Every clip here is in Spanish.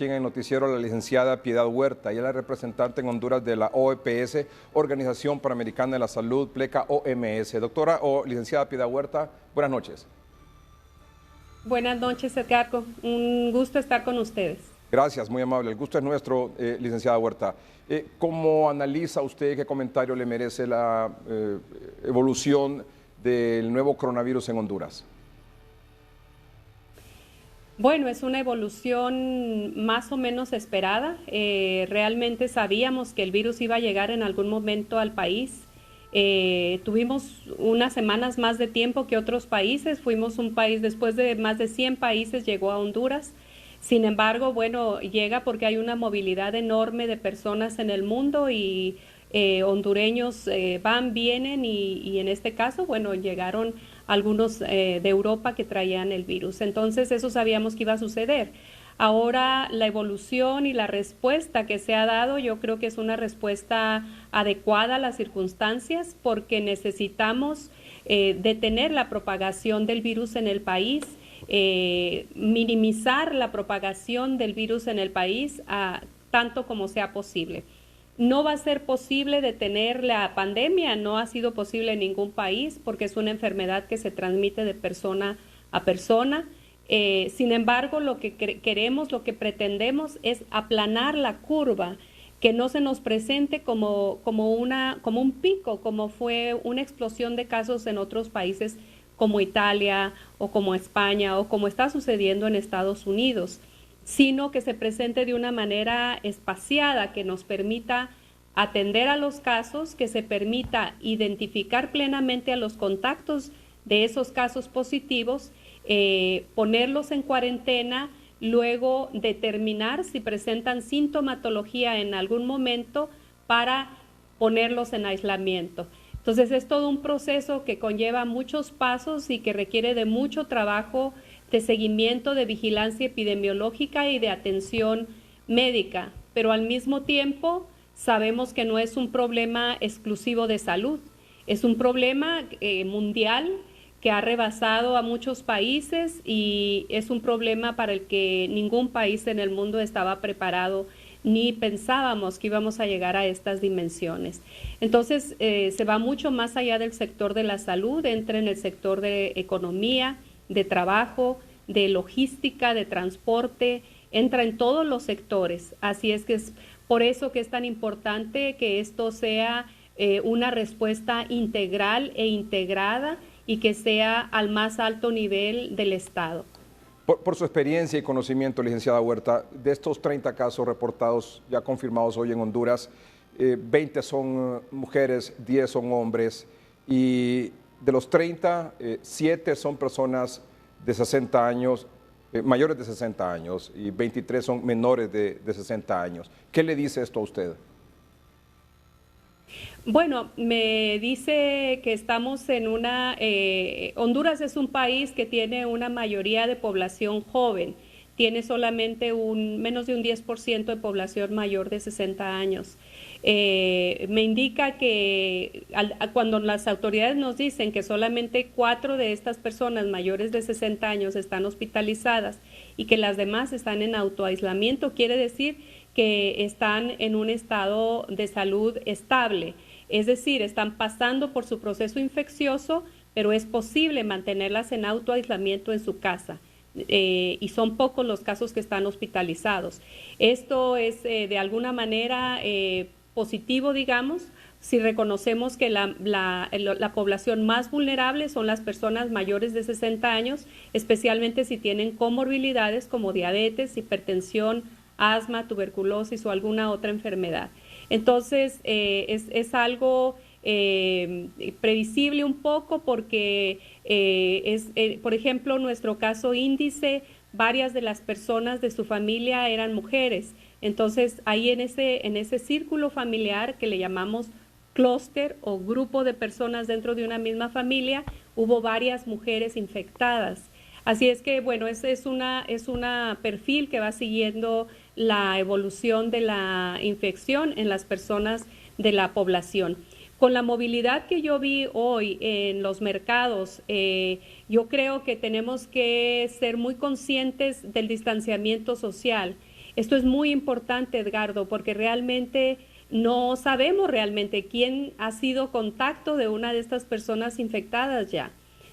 En el noticiero la licenciada Piedad Huerta, ella es la representante en Honduras de la OPS, Organización Panamericana de la Salud, pleca OMS. Doctora o licenciada Piedad Huerta, buenas noches. Buenas noches, Edgardo. Un gusto estar con ustedes. Gracias, muy amable. El gusto es nuestro, licenciada Huerta. ¿Cómo analiza usted, qué comentario le merece la evolución del nuevo coronavirus en Honduras? Bueno, es una evolución más o menos esperada. Realmente sabíamos que el virus iba a llegar en algún momento al país. Tuvimos unas semanas más de tiempo que otros países. Fuimos un país, después de más de 100 países, llegó a Honduras. Sin embargo, bueno, llega porque hay una movilidad enorme de personas en el mundo y hondureños van, vienen y en este caso, bueno, llegaron algunos de Europa que traían el virus. Entonces, eso sabíamos que iba a suceder. Ahora, la evolución y la respuesta que se ha dado, yo creo que es una respuesta adecuada a las circunstancias porque necesitamos detener la propagación del virus en el país, minimizar la propagación del virus en el país tanto como sea posible. No va a ser posible detener la pandemia, no ha sido posible en ningún país porque es una enfermedad que se transmite de persona a persona. Sin embargo, lo que queremos, lo que pretendemos es aplanar la curva, que no se nos presente como un pico, como fue una explosión de casos en otros países como Italia o como España o como está sucediendo en Estados Unidos, sino que se presente de una manera espaciada que nos permita atender a los casos, que se permita identificar plenamente a los contactos de esos casos positivos, ponerlos en cuarentena, luego determinar si presentan sintomatología en algún momento para ponerlos en aislamiento. Entonces es todo un proceso que conlleva muchos pasos y que requiere de mucho trabajo de seguimiento, de vigilancia epidemiológica y de atención médica, pero al mismo tiempo sabemos que no es un problema exclusivo de salud, es un problema mundial que ha rebasado a muchos países y es un problema para el que ningún país en el mundo estaba preparado ni pensábamos que íbamos a llegar a estas dimensiones. Entonces, se va mucho más allá del sector de la salud, entra en el sector de economía, de trabajo, de logística, de transporte, entra en todos los sectores. Así es que es por eso que es tan importante que esto sea una respuesta integral e integrada y que sea al más alto nivel del Estado. Por su experiencia y conocimiento, licenciada Huerta, de estos 30 casos reportados, ya confirmados hoy en Honduras, 20 son mujeres, 10 son hombres, y de los 30, 7 son personas de 60 años, mayores de 60 años, y 23 son menores de 60 años. ¿Qué le dice esto a usted? Bueno, me dice que estamos en Honduras es un país que tiene una mayoría de población joven, tiene solamente menos de un 10% de población mayor de 60 años. Me indica que cuando las autoridades nos dicen que solamente 4 de estas personas mayores de 60 años están hospitalizadas y que las demás están en autoaislamiento, quiere decir que están en un estado de salud estable. Es decir, están pasando por su proceso infeccioso, pero es posible mantenerlas en autoaislamiento en su casa. Y son pocos los casos que están hospitalizados. Esto es de alguna manera positivo, digamos, si reconocemos que la población más vulnerable son las personas mayores de 60 años, especialmente si tienen comorbilidades como diabetes, hipertensión, asma, tuberculosis o alguna otra enfermedad. Entonces, es algo previsible un poco porque por ejemplo, nuestro caso índice, varias de las personas de su familia eran mujeres. Entonces, ahí en ese círculo familiar que le llamamos clúster o grupo de personas dentro de una misma familia, hubo varias mujeres infectadas. Así es que, bueno, es una perfil que va siguiendo la evolución de la infección en las personas de la población. Con la movilidad que yo vi hoy en los mercados, yo creo que tenemos que ser muy conscientes del distanciamiento social Esto es muy importante, Edgardo, porque realmente no sabemos realmente quién ha sido contacto de una de estas personas infectadas ya.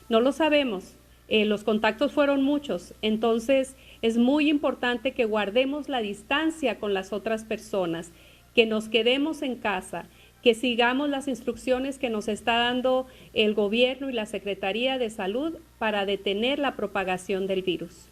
No lo sabemos. Los contactos fueron muchos, entonces es muy importante que guardemos la distancia con las otras personas, que nos quedemos en casa, que sigamos las instrucciones que nos está dando el gobierno y la Secretaría de Salud para detener la propagación del virus.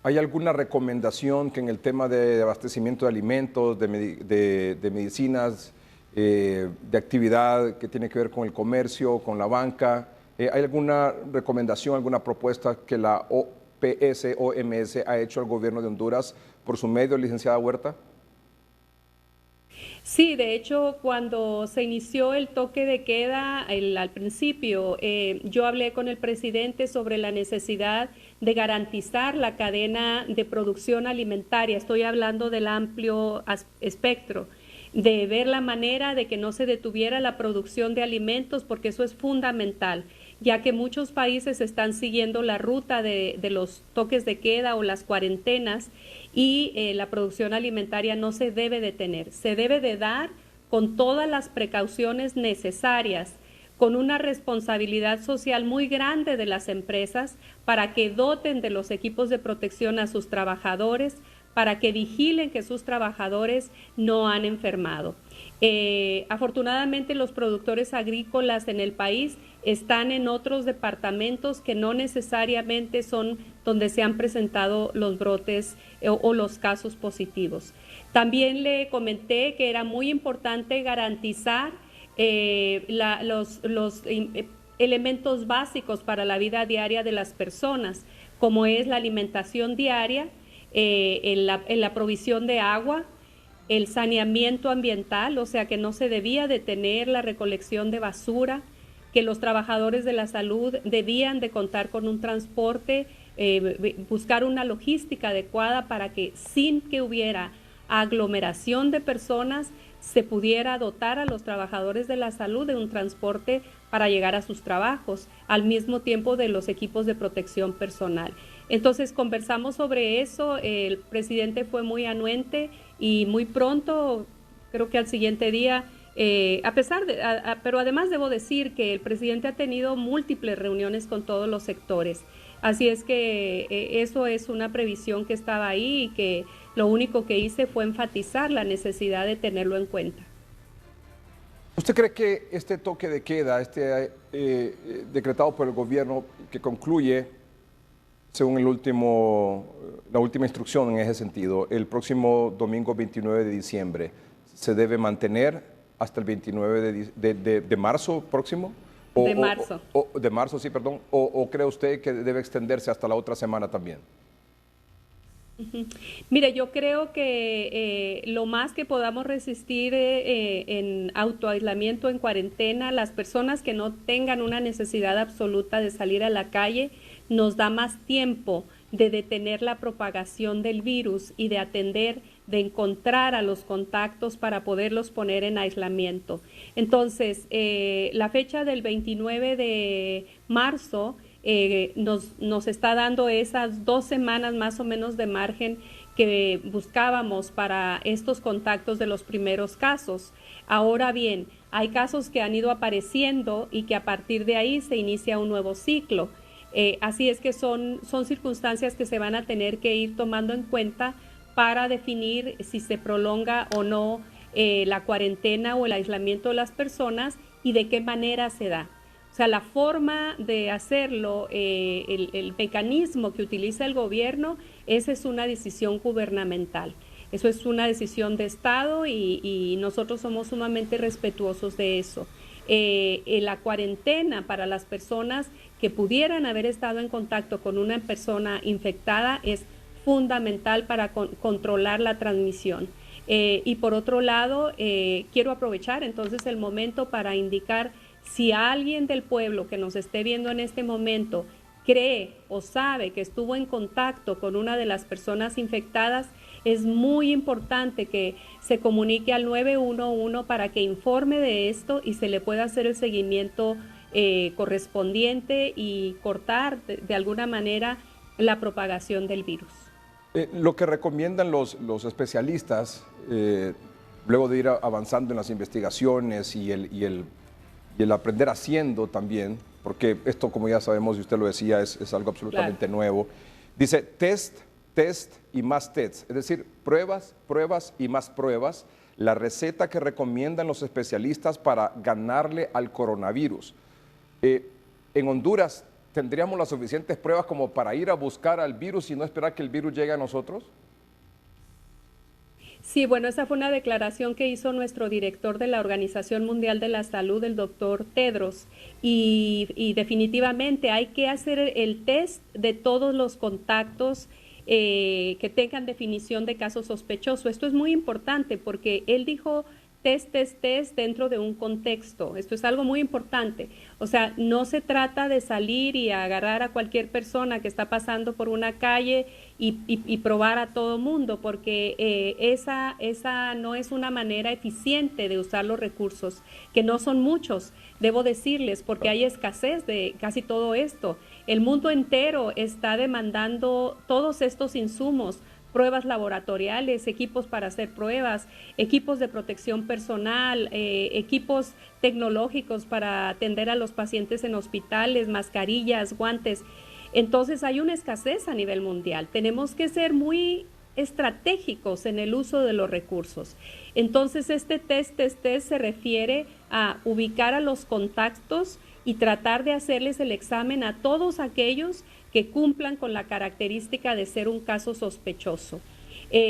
¿Hay alguna recomendación que en el tema de abastecimiento de alimentos, de medicinas, de actividad que tiene que ver con el comercio, con la banca, hay alguna recomendación, alguna propuesta que la OMS ha hecho al gobierno de Honduras por su medio, licenciada Huerta? Sí, de hecho, cuando se inició el toque de queda al principio, yo hablé con el presidente sobre la necesidad de garantizar la cadena de producción alimentaria. Estoy hablando del amplio espectro, de ver la manera de que no se detuviera la producción de alimentos, porque eso es fundamental, ya que muchos países están siguiendo la ruta de los toques de queda o las cuarentenas y la producción alimentaria no se debe detener, se debe de dar con todas las precauciones necesarias, con una responsabilidad social muy grande de las empresas para que doten de los equipos de protección a sus trabajadores, para que vigilen que sus trabajadores no han enfermado. Afortunadamente los productores agrícolas en el país están en otros departamentos que no necesariamente son donde se han presentado los brotes o los casos positivos. También le comenté que era muy importante garantizar los elementos básicos para la vida diaria de las personas, como es la alimentación diaria, en la provisión de agua, el saneamiento ambiental, o sea que no se debía detener la recolección de basura, que los trabajadores de la salud debían de contar con un transporte, buscar una logística adecuada para que sin que hubiera aglomeración de personas se pudiera dotar a los trabajadores de la salud de un transporte para llegar a sus trabajos, al mismo tiempo de los equipos de protección personal. Entonces conversamos sobre eso, el presidente fue muy anuente y muy pronto, creo que al siguiente día, pero además debo decir que el presidente ha tenido múltiples reuniones con todos los sectores, así es que eso es una previsión que estaba ahí y que lo único que hice fue enfatizar la necesidad de tenerlo en cuenta. ¿Usted cree que este toque de queda, decretado por el gobierno, que concluye, según la última instrucción en ese sentido, el próximo domingo 29 de diciembre, se debe mantener hasta el 29 de marzo próximo? De marzo. De marzo, sí, perdón. ¿O cree usted que debe extenderse hasta la otra semana también? Mire, yo creo que lo más que podamos resistir en autoaislamiento, en cuarentena, las personas que no tengan una necesidad absoluta de salir a la calle, nos da más tiempo de detener la propagación del virus y de atender, de encontrar a los contactos para poderlos poner en aislamiento. Entonces, la fecha del 29 de marzo nos está dando esas 2 semanas más o menos de margen que buscábamos para estos contactos de los primeros casos. Ahora bien, hay casos que han ido apareciendo y que a partir de ahí se inicia un nuevo ciclo. Así es que son circunstancias que se van a tener que ir tomando en cuenta para definir si se prolonga o no la cuarentena o el aislamiento de las personas y de qué manera se da. O sea, la forma de hacerlo, el mecanismo que utiliza el gobierno, esa es una decisión gubernamental. Eso es una decisión de Estado y nosotros somos sumamente respetuosos de eso. La cuarentena para las personas que pudieran haber estado en contacto con una persona infectada es fundamental para controlar la transmisión. Y por otro lado, quiero aprovechar entonces el momento para indicar si alguien del pueblo que nos esté viendo en este momento cree o sabe que estuvo en contacto con una de las personas infectadas, es muy importante que se comunique al 911 para que informe de esto y se le pueda hacer el seguimiento correspondiente y cortar de alguna manera la propagación del virus. Lo que recomiendan los especialistas, luego de ir avanzando en las investigaciones y el aprender haciendo también, porque esto, como ya sabemos y usted lo decía, es algo absolutamente nuevo, dice test, test y más tests, es decir, pruebas, pruebas y más pruebas, la receta que recomiendan los especialistas para ganarle al coronavirus. En Honduras, ¿tendríamos las suficientes pruebas como para ir a buscar al virus y no esperar que el virus llegue a nosotros? Sí, bueno, esa fue una declaración que hizo nuestro director de la Organización Mundial de la Salud, el doctor Tedros, y definitivamente hay que hacer el test de todos los contactos que tengan definición de caso sospechoso. Esto es muy importante porque él dijo test, test, test dentro de un contexto. Esto es algo muy importante. O sea, no se trata de salir y agarrar a cualquier persona que está pasando por una calle y probar a todo mundo, porque esa no es una manera eficiente de usar los recursos, que no son muchos, debo decirles, porque hay escasez de casi todo esto. El mundo entero está demandando todos estos insumos, pruebas laboratoriales, equipos para hacer pruebas, equipos de protección personal, equipos tecnológicos para atender a los pacientes en hospitales, mascarillas, guantes. Entonces hay una escasez a nivel mundial. Tenemos que ser muy estratégicos en el uso de los recursos. Entonces este test se refiere a ubicar a los contactos y tratar de hacerles el examen a todos aquellos que cumplan con la característica de ser un caso sospechoso.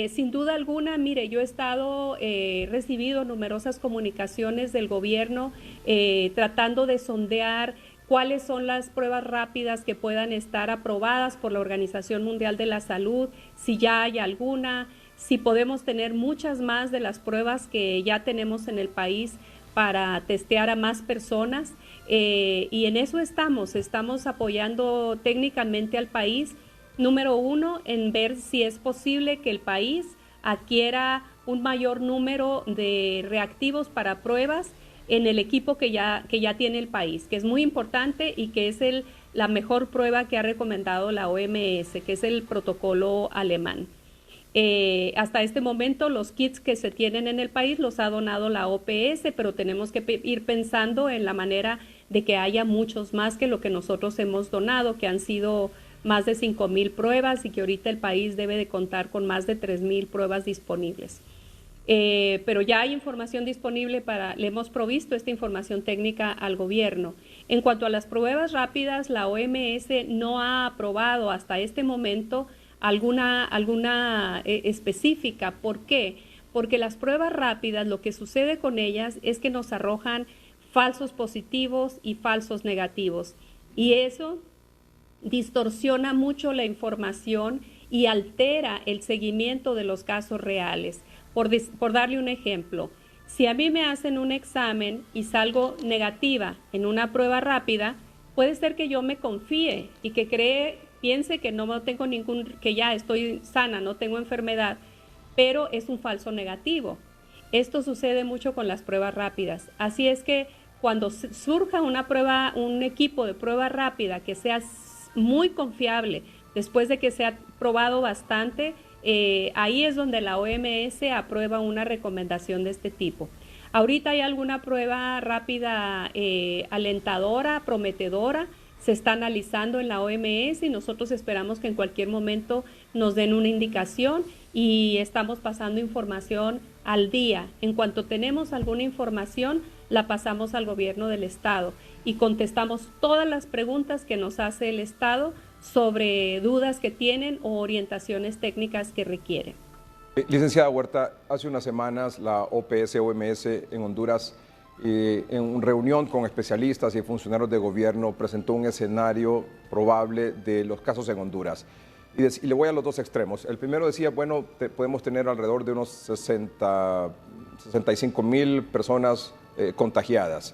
Sin duda alguna, mire, yo he recibido numerosas comunicaciones del gobierno tratando de sondear cuáles son las pruebas rápidas que puedan estar aprobadas por la Organización Mundial de la Salud, si ya hay alguna, si podemos tener muchas más de las pruebas que ya tenemos en el país para testear a más personas. Y en eso estamos apoyando técnicamente al país, número uno, en ver si es posible que el país adquiera un mayor número de reactivos para pruebas en el equipo que ya tiene el país, que es muy importante y que es la mejor prueba que ha recomendado la OMS, que es el protocolo alemán. Hasta este momento los kits que se tienen en el país los ha donado la OPS, pero tenemos que ir pensando en la manera de que haya muchos más que lo que nosotros hemos donado, que han sido más de 5,000 pruebas y que ahorita el país debe de contar con más de 3,000 pruebas disponibles. Pero ya hay información disponible le hemos provisto esta información técnica al gobierno. En cuanto a las pruebas rápidas, la OMS no ha aprobado hasta este momento alguna específica. ¿Por qué? Porque las pruebas rápidas, lo que sucede con ellas es que nos arrojan falsos positivos y falsos negativos. Y eso distorsiona mucho la información y altera el seguimiento de los casos reales. Por darle un ejemplo, si a mí me hacen un examen y salgo negativa en una prueba rápida, puede ser que yo me confíe y que piense que no tengo que ya estoy sana, no tengo enfermedad, pero es un falso negativo. Esto sucede mucho con las pruebas rápidas. Así es que cuando surja un equipo de prueba rápida que sea muy confiable, después de que se ha probado bastante, ahí es donde la OMS aprueba una recomendación de este tipo. Ahorita hay alguna prueba rápida alentadora, prometedora, se está analizando en la OMS y nosotros esperamos que en cualquier momento nos den una indicación y estamos pasando información al día. En cuanto tenemos alguna información, la pasamos al gobierno del estado y contestamos todas las preguntas que nos hace el estado sobre dudas que tienen o orientaciones técnicas que requieren. Licenciada Huerta, hace unas semanas la OPS-OMS en Honduras, en reunión con especialistas y funcionarios de gobierno, presentó un escenario probable de los casos en Honduras. Y le voy a los dos extremos. El primero decía, bueno, podemos tener alrededor de unos 65,000 personas contagiadas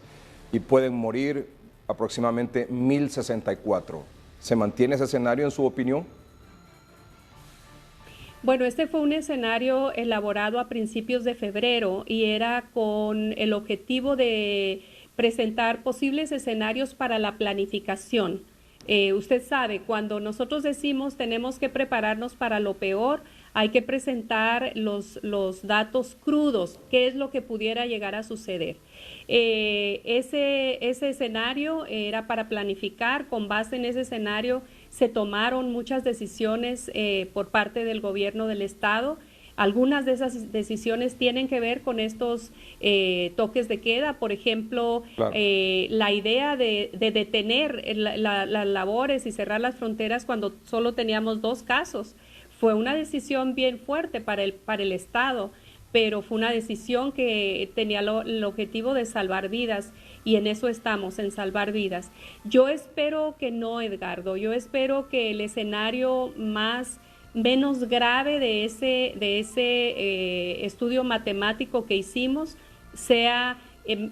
y pueden morir aproximadamente 1,064. ¿Se mantiene ese escenario en su opinión? Bueno, este fue un escenario elaborado a principios de febrero y era con el objetivo de presentar posibles escenarios para la planificación. Usted sabe, cuando nosotros decimos tenemos que prepararnos para lo peor, hay que presentar los datos crudos, qué es lo que pudiera llegar a suceder. Ese escenario era para planificar. Con base en ese escenario se tomaron muchas decisiones por parte del gobierno del estado. Algunas de esas decisiones tienen que ver con estos toques de queda. Por ejemplo, claro, la idea de detener las labores y cerrar las fronteras cuando solo teníamos 2 casos. Fue una decisión bien fuerte para el Estado, pero fue una decisión que tenía el objetivo de salvar vidas, y en eso estamos, en salvar vidas. Yo espero que no, Edgardo, yo espero que el escenario menos grave de ese estudio matemático que hicimos sea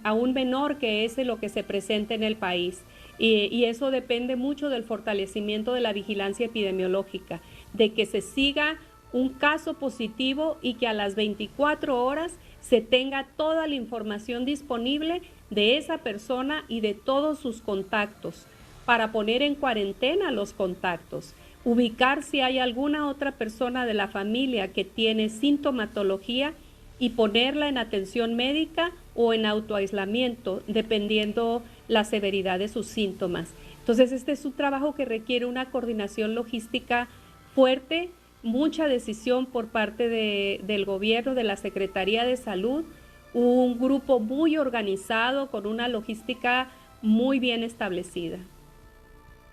aún menor que lo que se presenta en el país. Y eso depende mucho del fortalecimiento de la vigilancia epidemiológica, de que se siga un caso positivo y que a las 24 horas se tenga toda la información disponible de esa persona y de todos sus contactos, para poner en cuarentena los contactos, ubicar si hay alguna otra persona de la familia que tiene sintomatología y ponerla en atención médica o en autoaislamiento, dependiendo la severidad de sus síntomas. Entonces, este es un trabajo que requiere una coordinación logística fuerte, mucha decisión por parte del gobierno, de la Secretaría de Salud, un grupo muy organizado con una logística muy bien establecida.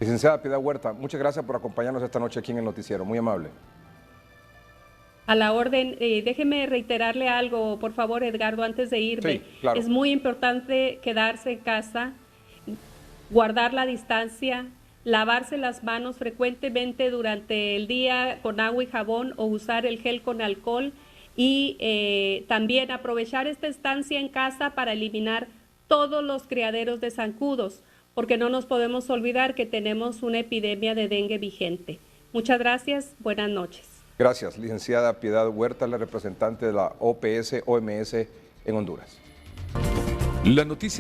Licenciada Piedad Huerta, muchas gracias por acompañarnos esta noche aquí en el noticiero, muy amable. A la orden. Déjeme reiterarle algo, por favor, Edgardo, antes de irme. Sí, claro. Es muy importante quedarse en casa, guardar la distancia, lavarse las manos frecuentemente durante el día con agua y jabón, o usar el gel con alcohol, y también aprovechar esta estancia en casa para eliminar todos los criaderos de zancudos, porque no nos podemos olvidar que tenemos una epidemia de dengue vigente. Muchas gracias, buenas noches. Gracias, licenciada Piedad Huerta, la representante de la OPS-OMS en Honduras. La noticia